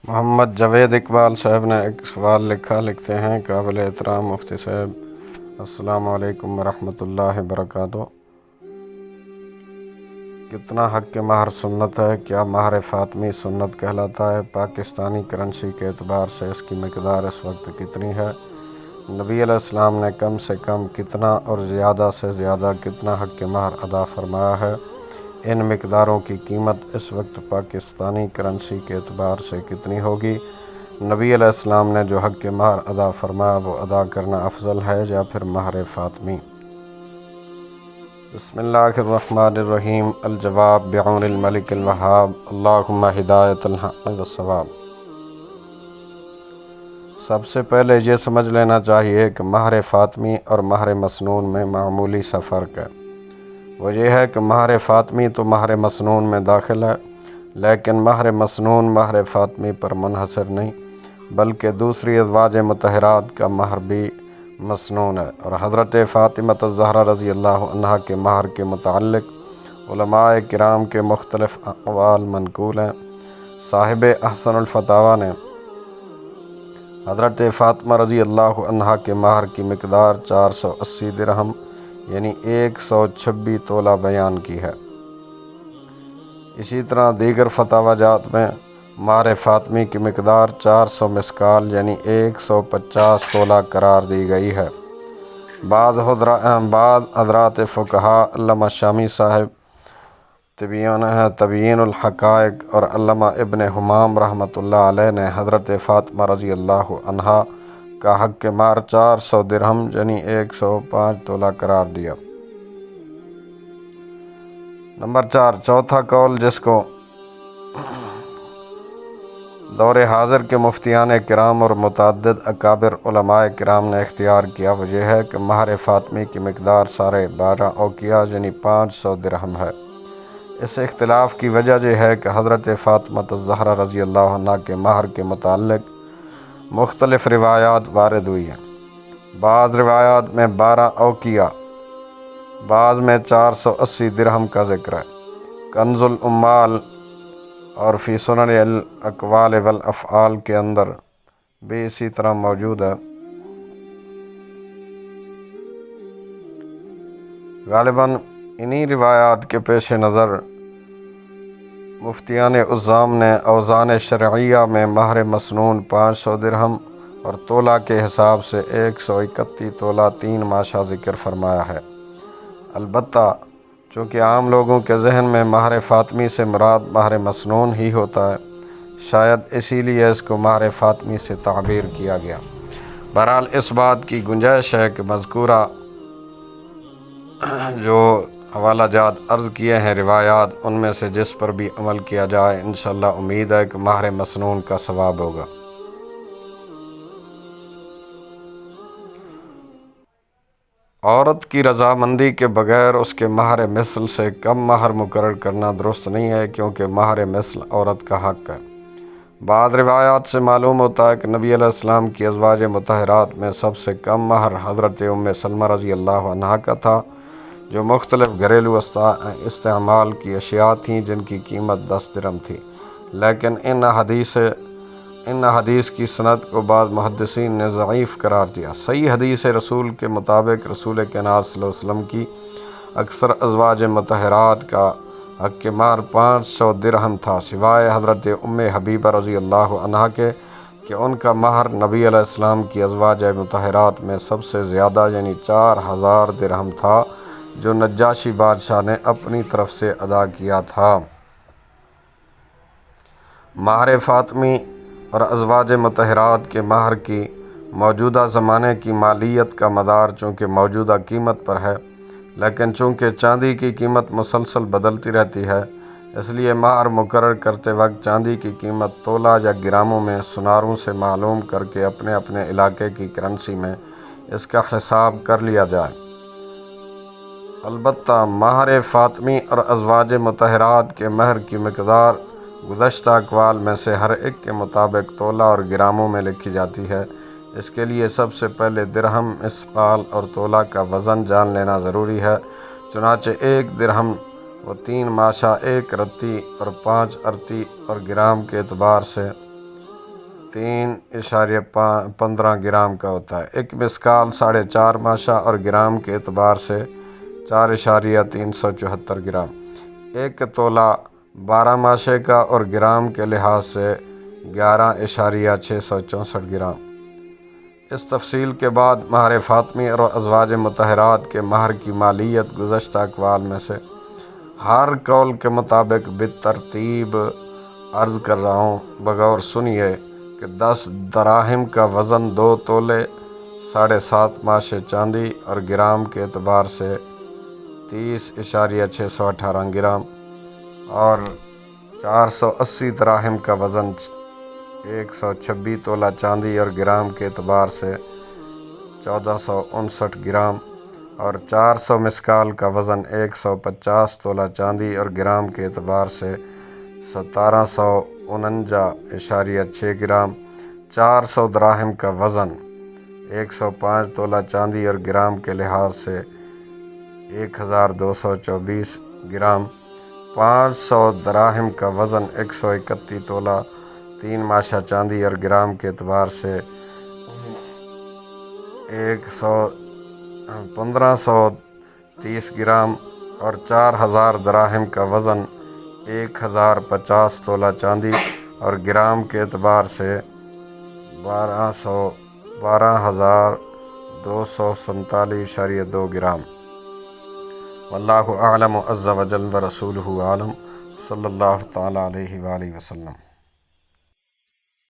محمد جاوید اقبال صاحب نے ایک سوال لکھتے ہیں، قابل احترام مفتی صاحب، السلام علیکم ورحمۃ اللہ وبرکاتہ۔ کتنا حق مہر سنت ہے؟ کیا مہر فاطمی سنت کہلاتا ہے؟ پاکستانی کرنسی کے اعتبار سے اس کی مقدار اس وقت کتنی ہے؟ نبی علیہ السلام نے کم سے کم کتنا اور زیادہ سے زیادہ کتنا حق مہر ادا فرمایا ہے؟ ان مقداروں کی قیمت اس وقت پاکستانی کرنسی کے اعتبار سے کتنی ہوگی؟ نبی علیہ السلام نے جو حق مہر ادا فرمایا وہ ادا کرنا افضل ہے یا پھر مہر فاطمی؟ بسم اللہ الرحمن الرحیم۔ الجواب بعون الملک الوہاب، اللہم ہدایت الحق والصواب۔ سب سے پہلے یہ سمجھ لینا چاہیے کہ مہر فاطمی اور مہر مسنون میں معمولی سا فرق ہے۔ وہ یہ ہے کہ مہر فاطمی تو مہر مسنون میں داخل ہے، لیکن مہر مسنون مہر فاطمی پر منحصر نہیں بلکہ دوسری ازواج مطہرات کا مہر بھی مسنون ہے۔ اور حضرت فاطمہ الزہرا رضی اللہ عنہا کے مہر کے متعلق علماء کرام کے مختلف اقوال منقول ہیں۔ صاحب احسن الفتاویٰ نے حضرت فاطمہ رضی اللہ عنہا کے مہر کی مقدار 480 درہم یعنی 126 تولہ بیان کی ہے۔ اسی طرح دیگر فتاوی جات میں مہر فاطمی کی مقدار 400 مسکال یعنی 150 تولہ قرار دی گئی ہے۔ بعض حضرات فقہا، علامہ شامی صاحب تبیین الحقائق اور علامہ ابن حمام رحمۃ اللہ علیہ نے حضرت فاطمہ رضی اللہ عنہا کا حق مہر 400 درہم یعنی 105 تولہ قرار دیا۔ نمبر 4، چوتھا قول جس کو دور حاضر کے مفتیان کرام اور متعدد اکابر علماء کرام نے اختیار کیا وہ یہ ہے کہ مہر فاطمی کی مقدار 12.5 اوقیہ یعنی 500 درہم ہے۔ اس اختلاف کی وجہ یہ ہے کہ حضرت فاطمہ الزہرا رضی اللہ عنہ کے مہر کے متعلق مختلف روایات وارد ہوئی ہیں۔ بعض روایات میں 12 اوقیہ، بعض میں 480 درہم کا ذکر ہے۔ کنز العمال اور فی سنن الاقوال والافعال کے اندر بھی اسی طرح موجود ہے۔ غالباً انہی روایات کے پیش نظر مفتیان عظام نے اوزان شرعیہ میں مہر مسنون 500 درہم اور تولہ کے حساب سے 131 تولہ 3 ماشا ذکر فرمایا ہے۔ البتہ چونکہ عام لوگوں کے ذہن میں مہر فاطمی سے مراد مہر مسنون ہی ہوتا ہے، شاید اسی لیے اس کو مہر فاطمی سے تعبیر کیا گیا۔ بہرحال اس بات کی گنجائش ہے کہ مذکورہ جو حوالہ جات عرض کیے ہیں روایات، ان میں سے جس پر بھی عمل کیا جائے انشاءاللہ امید ہے کہ مہر مسنون کا ثواب ہوگا۔ عورت کی رضامندی کے بغیر اس کے مہر مثل سے کم مہر مقرر کرنا درست نہیں ہے، کیونکہ مہر مثل عورت کا حق ہے۔ بعض روایات سے معلوم ہوتا ہے کہ نبی علیہ السلام کی ازواج مطہرات میں سب سے کم مہر حضرت ام سلمہ رضی اللہ عنہا کا تھا، جو مختلف گھریلو استعمال کی اشیاء تھیں جن کی قیمت 10 درہم تھی، لیکن ان حدیث کی سند کو بعض محدثین نے ضعیف قرار دیا۔ صحیح حدیث رسول کے مطابق رسول کائنات صلی اللہ علیہ وسلم کی اکثر ازواج مطہرات کا حق مہر 500 درہم تھا، سوائے حضرت ام حبیبہ رضی اللہ عنہا کے کہ ان کا مہر نبی علیہ السلام کی ازواج مطہرات میں سب سے زیادہ یعنی 4000 درہم تھا، جو نجاشی بادشاہ نے اپنی طرف سے ادا کیا تھا۔ مہر فاطمی اور ازواج مطہرات کے مہر کی موجودہ زمانے کی مالیت کا مدار چونکہ موجودہ قیمت پر ہے، لیکن چونکہ چاندی کی قیمت مسلسل بدلتی رہتی ہے، اس لیے مہر مقرر کرتے وقت چاندی کی قیمت تولہ یا گراموں میں سناروں سے معلوم کر کے اپنے اپنے علاقے کی کرنسی میں اس کا حساب کر لیا جائے۔ البتہ مہر فاطمی اور ازواج مطہرات کے مہر کی مقدار گزشتہ اقوال میں سے ہر ایک کے مطابق تولہ اور گراموں میں لکھی جاتی ہے۔ اس کے لیے سب سے پہلے درہم، مسقال اور تولہ کا وزن جان لینا ضروری ہے۔ چنانچہ 1 درہم و 3 ماشا 1 رتی اور 5 ارتی اور گرام کے اعتبار سے 3.15 گرام کا ہوتا ہے۔ ایک مسکال 4.5 ماشا اور گرام کے اعتبار سے 4.374 گرام۔ ایک تولہ 12 ماشے کا اور گرام کے لحاظ سے 11.664 گرام۔ اس تفصیل کے بعد مہر فاطمی اور ازواج مطہرات کے مہر کی مالیت گزشتہ اقوال میں سے ہر قول کے مطابق بالترتیب عرض کر رہا ہوں، بغور سنیے کہ 10 دراہم کا وزن 2 تولے 7.5 ماشے چاندی اور گرام کے اعتبار سے 30.618 گرام، اور 480 دراہم کا وزن 126 تولہ چاندی اور گرام کے اعتبار سے 1459 گرام، اور 400 مسکال کا وزن 150 تولہ چاندی اور گرام کے اعتبار سے 1749.6 گرام، 400 دراہم کا وزن 105 تولہ چاندی اور گرام کے لحاظ سے 1224 گرام، 500 دراہم کا وزن 131 تولہ 3 ماشا چاندی اور گرام کے اعتبار سے 1530 گرام، اور 4000 دراہم کا وزن 1050 تولہ چاندی اور گرام کے اعتبار سے 12,247.2 گرام۔ واللہ اعلم عز وجل ورسولہ اعلم، صلی اللہ تعالیٰ علیہ وآلہ وسلم۔